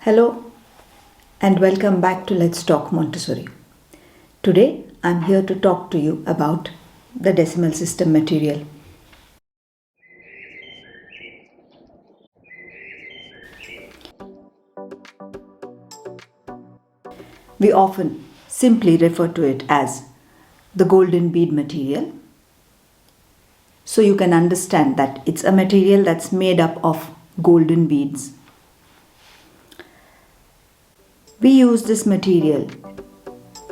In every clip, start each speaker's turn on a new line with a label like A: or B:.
A: Hello and welcome back to Let's Talk Montessori. Today I'm here to talk to you about the decimal system material. We often simply refer to it as the golden bead material. So you can understand that it's a material that's made up of golden beads. We use this material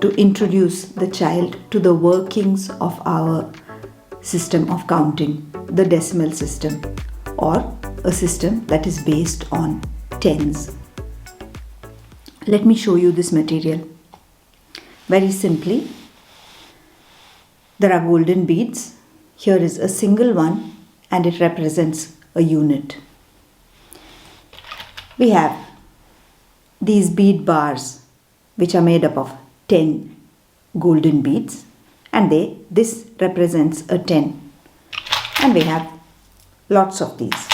A: to introduce the child to the workings of our system of counting, the decimal system, or a system that is based on tens. Let me show you this material. Very simply, there are golden beads. Here is a single one and it represents a unit. We have these bead bars which are made up of 10 golden beads and this represents a 10, and we have lots of these.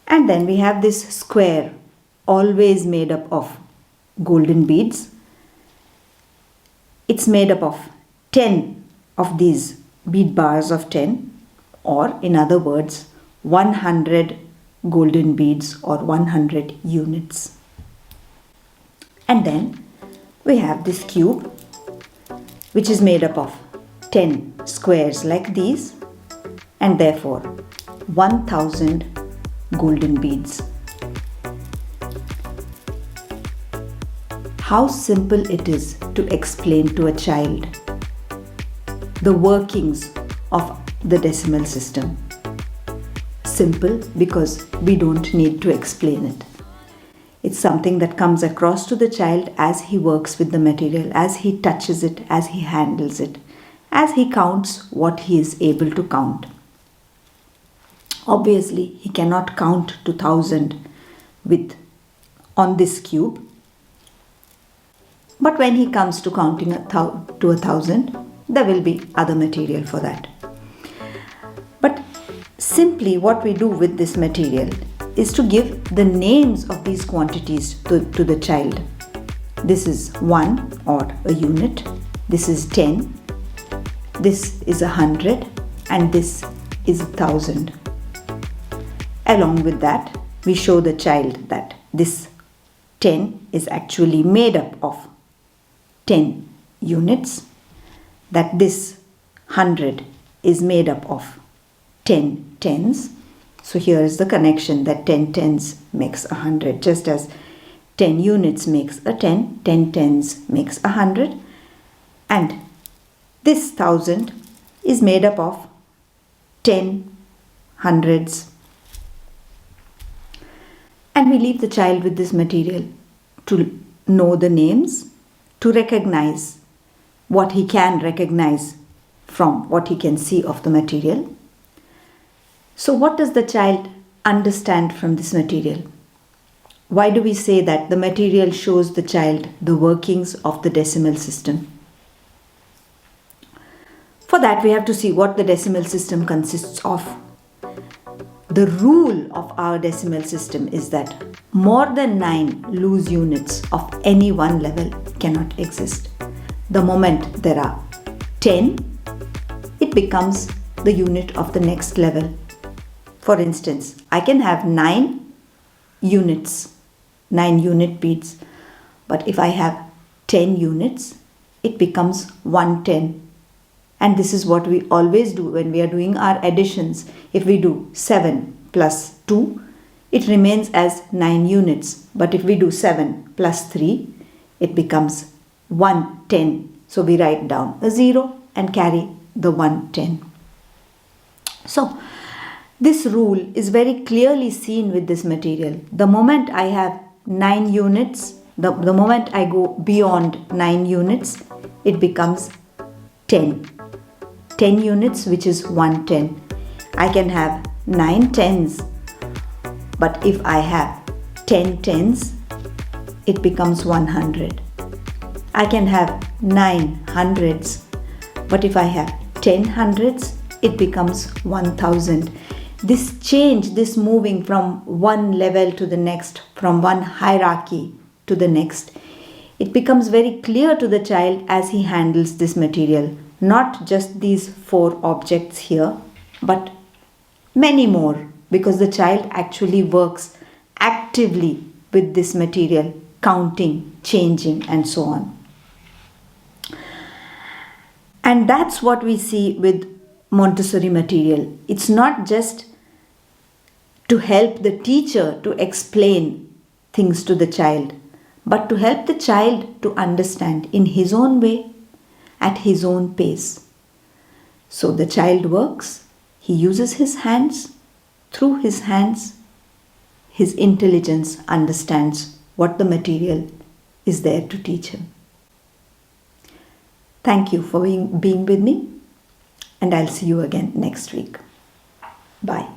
A: And then we have this square always made up of golden beads. It's made up of 10 of these bead bars of 10, or in other words 100 golden beads or 100 units. And then we have this cube which is made up of 10 squares like these, and therefore 1000 golden beads. How simple it is to explain to a child the workings of the decimal system. Simple because we don't need to explain it. It's something that comes across to the child as he works with the material, as he touches it, as he handles it, as he counts what he is able to count. Obviously, he cannot count to 1000 on this cube. But when he comes to counting to 1000, there will be other material for that. But simply what we do with this material is to give the names of these quantities to the child. This is 1 or a unit, this is 10, this is 100, and this is 1000. Along with that, we show the child that this 10 is actually made up of 10 units, that this 100 is made up of 10 tens. So here is the connection that 10 tens makes 100. Just as 10 units makes a 10, 10 tens makes 100. And this 1000 is made up of 10 hundreds. And we leave the child with this material to know the names, to recognize what he can recognize from what he can see of the material. So what does the child understand from this material? Why do we say that the material shows the child the workings of the decimal system? For that, we have to see what the decimal system consists of. The rule of our decimal system is that more than 9 loose units of any one level cannot exist. The moment there are 10, it becomes the unit of the next level. For instance, I can have 9 units, 9 unit beads, but if I have 10 units, it becomes 110. And this is what we always do when we are doing our additions. If we do 7 plus 2, it remains as 9 units. But if we do 7 plus 3, it becomes 110. So we write down a 0 and carry the 110. So this rule is very clearly seen with this material. The moment I have 9 units, the moment I go beyond 9 units, it becomes 10. 10 units, which is 110. I can have 9 tens, but if I have 10 tens, it becomes 100. I can have 9 hundreds, but if I have 10 hundreds, it becomes 1000. this change, this moving from one level to the next, from one hierarchy to the next, it becomes very clear to the child as he handles this material. Not just these 4 objects here, but many more, because the child actually works actively with this material, counting, changing, and so on. And that's what we see with Montessori material. It's not just to help the teacher to explain things to the child, but to help the child to understand in his own way, at his own pace. So the child works, he uses his hands. Through his hands, his intelligence understands what the material is there to teach him. Thank you for being with me, and I'll see you again next week. Bye.